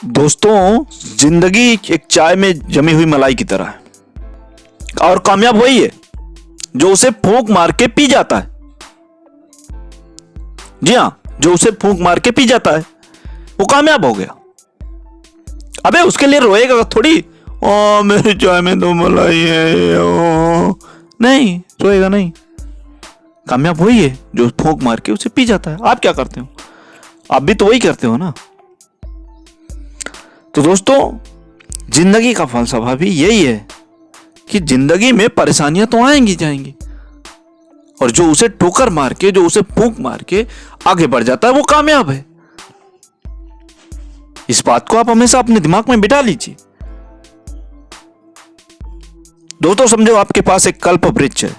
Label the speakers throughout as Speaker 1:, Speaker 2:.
Speaker 1: दोस्तों, जिंदगी एक चाय में जमी हुई मलाई की तरह है और कामयाब वही है जो उसे फूंक मार के पी जाता है। जी हां, जो उसे फूंक मार के पी जाता है वो कामयाब हो गया। अबे उसके लिए रोएगा थोड़ी, ओ मेरी चाय में तो मलाई है, ओ नहीं, रोएगा नहीं। कामयाब वही है जो फूंक मार के उसे पी जाता है। आप क्या करते हो? आप भी तो वही करते हो ना। तो दोस्तों, जिंदगी का फलसफा भी यही है कि जिंदगी में परेशानियां तो आएंगी जाएंगी, और जो उसे ठोकर मार के, जो उसे फूंक मार के आगे बढ़ जाता है वो कामयाब है। इस बात को आप हमेशा अपने दिमाग में बिठा लीजिए। दोस्तों, समझो आपके पास एक कल्प वृक्ष है।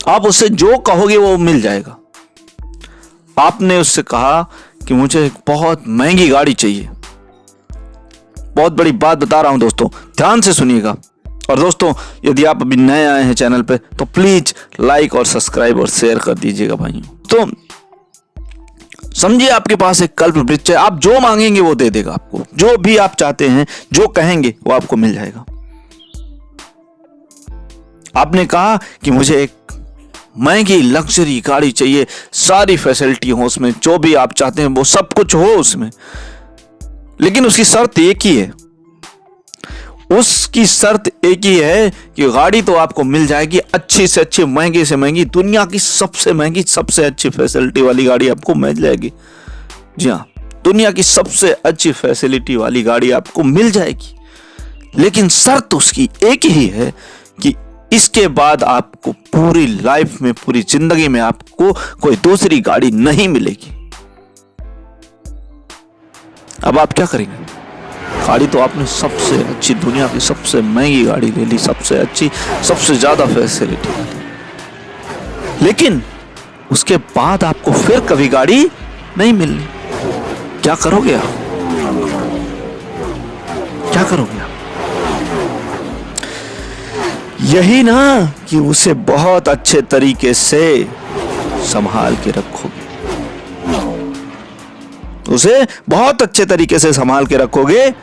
Speaker 1: आप उससे जो कहोगे वो मिल जाएगा। आपने उससे कहा कि मुझे एक बहुत महंगी गाड़ी चाहिए। बहुत बड़ी बात बता रहा हूं दोस्तों, ध्यान से सुनिएगा। और दोस्तों, यदि आप अभी नए आए हैं चैनल पे तो प्लीज लाइक और सब्सक्राइब और शेयर कर दीजिएगा भाइयों। तो समझिए आपके पास एक कल्प वृक्ष है। आप जो मांगेंगे वो दे देगा आपको। जो भी आप चाहते हैं, जो कहेंगे वो आपको मिल जाएगा। आपने कहा कि मुझे एक महंगी लग्जरी गाड़ी चाहिए, सारी फैसिलिटी हो उसमें, जो भी आप चाहते हैं वो सब कुछ हो उसमें, लेकिन उसकी शर्त एक ही है। उसकी शर्त एक ही है कि गाड़ी तो आपको मिल जाएगी, अच्छी से अच्छी, महंगी से महंगी, दुनिया की सबसे महंगी, सबसे अच्छी फैसिलिटी वाली गाड़ी आपको मिल जाएगी। जी हाँ, दुनिया की सबसे अच्छी फैसिलिटी वाली गाड़ी आपको मिल जाएगी, लेकिन शर्त उसकी एक ही है कि इसके बाद आपको पूरी लाइफ में, पूरी जिंदगी में आपको कोई दूसरी गाड़ी नहीं मिलेगी। अब आप क्या करेंगे? गाड़ी तो आपने सबसे अच्छी, दुनिया की सबसे महंगी गाड़ी ले ली, सबसे अच्छी, सबसे ज्यादा फैसिलिटी वाली, लेकिन उसके बाद आपको फिर कभी गाड़ी नहीं मिलनी। क्या करोगे आप? क्या करोगे आप? यही ना कि उसे बहुत अच्छे तरीके से संभाल के रखोगे, उसे बहुत अच्छे तरीके से संभाल के रखोगे,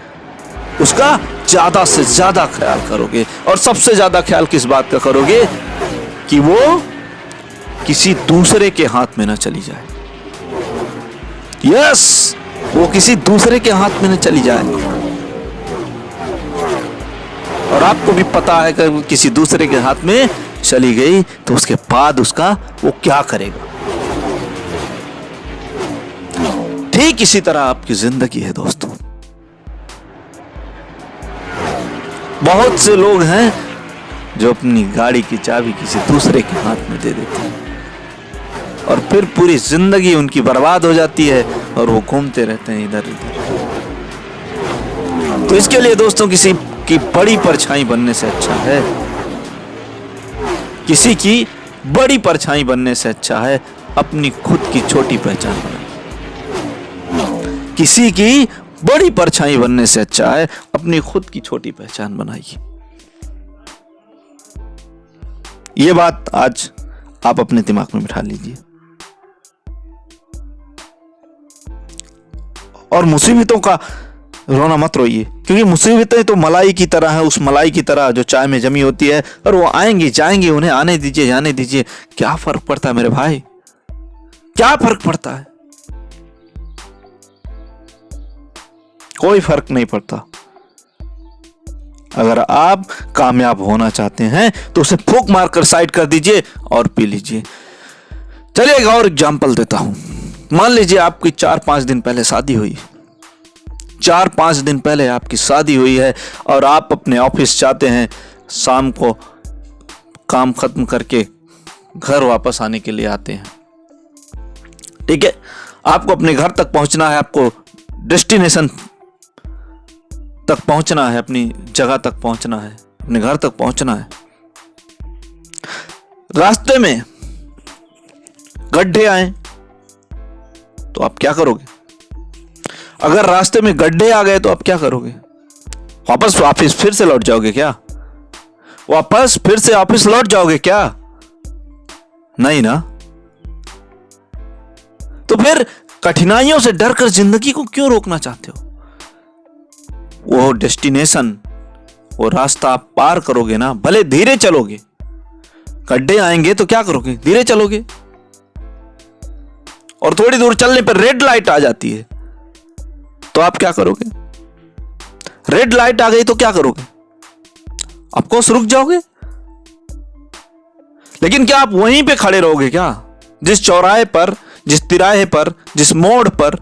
Speaker 1: उसका ज्यादा से ज्यादा ख्याल करोगे। और सबसे ज्यादा ख्याल किस बात का करोगे? कि वो किसी दूसरे के हाथ में ना चली जाए। यस, वो किसी दूसरे के हाथ में ना चली जाए। और आपको भी पता है कि किसी दूसरे के हाथ में चली गई तो उसके बाद उसका वो क्या करेगा। ठीक इसी तरह आपकी जिंदगी है दोस्तों। बहुत से लोग हैं जो अपनी गाड़ी की चाबी किसी दूसरे के हाथ में दे देते हैं और फिर पूरी जिंदगी उनकी बर्बाद हो जाती है और वो घूमते रहते हैं इधर उधर। तो इसके लिए दोस्तों, किसी की बड़ी परछाई बनने से अच्छा है, किसी की बड़ी परछाई बनने से अच्छा है अपनी खुद की छोटी पहचान बनाइए। किसी की बड़ी परछाई बनने से अच्छा है अपनी खुद की छोटी पहचान बनाइए। ये बात आज आप अपने दिमाग में बिठा लीजिए। और मुसीबतों का रोना मत रोइए, क्योंकि मुसीबतें तो मलाई की तरह है, उस मलाई की तरह जो चाय में जमी होती है, और वो आएंगी जाएंगी, उन्हें आने दीजिए, जाने दीजिए। क्या फर्क पड़ता है मेरे भाई? क्या फर्क पड़ता है? कोई फर्क नहीं पड़ता। अगर आप कामयाब होना चाहते हैं तो उसे फूंक मारकर साइड कर दीजिए और पी लीजिए। चलिए एक और एग्जांपल देता हूं। मान लीजिए आपकी 4-5 दिन पहले शादी हुई, 4-5 दिन पहले आपकी शादी हुई है और आप अपने ऑफिस जाते हैं, शाम को काम खत्म करके घर वापस आने के लिए आते हैं। ठीक है, आपको अपने घर तक पहुंचना है, आपको डेस्टिनेशन तक पहुंचना है, अपनी जगह तक पहुंचना है, अपने घर तक पहुंचना है। रास्ते में गड्ढे आए तो आप क्या करोगे? अगर रास्ते में गड्ढे आ गए तो आप क्या करोगे? वापस ऑफिस फिर से लौट जाओगे क्या? वापस फिर से ऑफिस लौट जाओगे क्या? नहीं ना। तो फिर कठिनाइयों से डरकर जिंदगी को क्यों रोकना चाहते हो? वो डेस्टिनेशन, वो रास्ता आप पार करोगे ना, भले धीरे चलोगे, गड्ढे आएंगे तो क्या करोगे? धीरे चलोगे। और थोड़ी दूर चलने पर रेड लाइट आ जाती है तो आप क्या करोगे? रेड लाइट आ गई तो क्या करोगे? ऑफकोर्स रुक जाओगे। लेकिन क्या आप वहीं पे खड़े रहोगे क्या? जिस चौराहे पर, जिस तिराहे पर, जिस मोड़ पर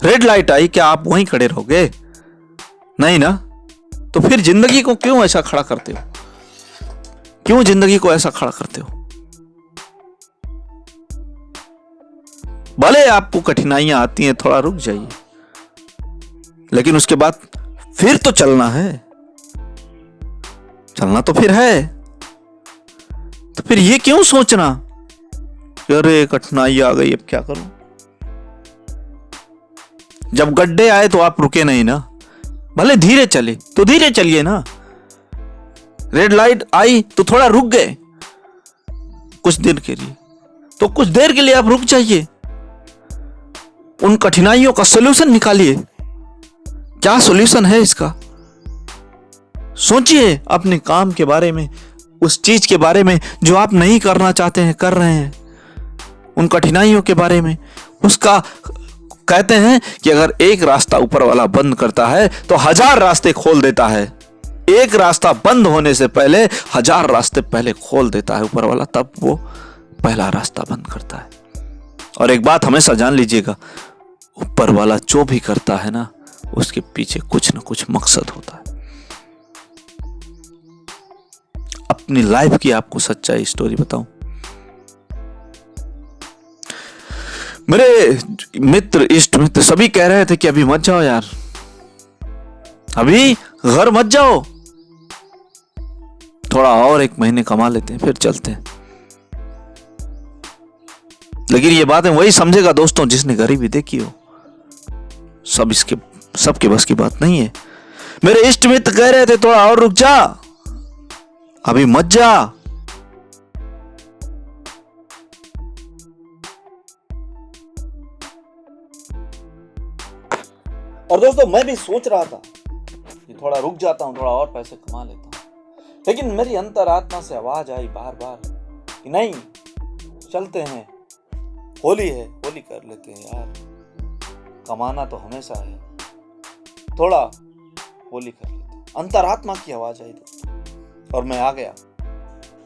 Speaker 1: रेड लाइट आई, क्या आप वहीं खड़े रहोगे? नहीं ना। तो फिर जिंदगी को क्यों ऐसा खड़ा करते हो? क्यों जिंदगी को ऐसा खड़ा करते हो? भले आपको कठिनाइयां आती हैं, थोड़ा रुक जाइए, लेकिन उसके बाद फिर तो चलना है। चलना तो फिर है। तो फिर ये क्यों सोचना कि अरे कठिनाई आ गई, अब क्या करूं? जब गड्ढे आए तो आप रुके नहीं ना, भले धीरे चले तो धीरे चलिए ना। रेड लाइट आई तो थोड़ा रुक गए कुछ देर के लिए, तो कुछ देर के लिए आप रुक जाइए। उन कठिनाइयों का सलूशन निकालिए। क्या सॉल्यूशन है इसका? सोचिए अपने काम के बारे में, उस चीज के बारे में जो आप नहीं करना चाहते हैं, कर रहे हैं, उन कठिनाइयों के बारे में। उसका कहते हैं कि अगर एक रास्ता ऊपर वाला बंद करता है तो 1000 रास्ते खोल देता है। एक रास्ता बंद होने से पहले 1000 रास्ते पहले खोल देता है ऊपर वाला, तब वो पहला रास्ता बंद करता है। और एक बात हमेशा जान लीजिएगा, ऊपर वाला जो भी करता है ना, उसके पीछे कुछ ना कुछ मकसद होता है। अपनी लाइफ की आपको सच्चाई स्टोरी बताऊं, मेरे मित्र, इष्ट मित्र सभी कह रहे थे कि अभी मत जाओ यार, अभी घर मत जाओ, थोड़ा और 1 महीने कमा लेते हैं फिर चलते हैं। लेकिन ये बातें वही समझेगा दोस्तों जिसने गरीबी देखी हो। सबके बस की बात नहीं है। मेरे इष्ट मित्र कह रहे थे थोड़ा और रुक जा, अभी मत जा। और दोस्तों मैं भी सोच रहा था कि थोड़ा रुक जाता हूं, थोड़ा और पैसे कमा लेता हूं, लेकिन मेरी अंतरात्मा से आवाज आई बार बार कि नहीं, चलते हैं, होली है, होली कर लेते हैं यार, कमाना तो हमेशा है, थोड़ा होली कर लेते हैं। अंतरात्मा की आवाज आई दोस्तों, और मैं आ गया।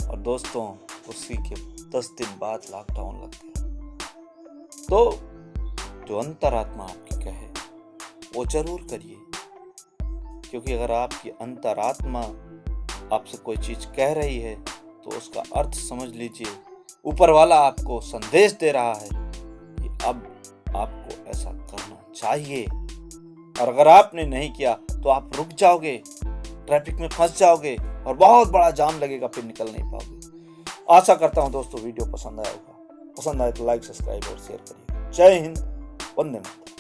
Speaker 1: और दोस्तों उसी के 10 दिन बाद लॉकडाउन लग गया। तो जो अंतरात्मा आपकी कहे वो जरूर करिए, क्योंकि अगर आपकी अंतरात्मा आपसे कोई चीज कह रही है तो उसका अर्थ समझ लीजिए, ऊपर वाला आपको संदेश दे रहा है कि अब आपको ऐसा करना चाहिए। और अगर आपने नहीं किया तो आप रुक जाओगे, ट्रैफिक में फंस जाओगे और बहुत बड़ा जाम लगेगा, फिर निकल नहीं पाओगे। आशा करता हूं दोस्तों वीडियो पसंद आया होगा। पसंद आए तो लाइक, सब्सक्राइब और शेयर करिए। जय हिंद, वंदे मातरम।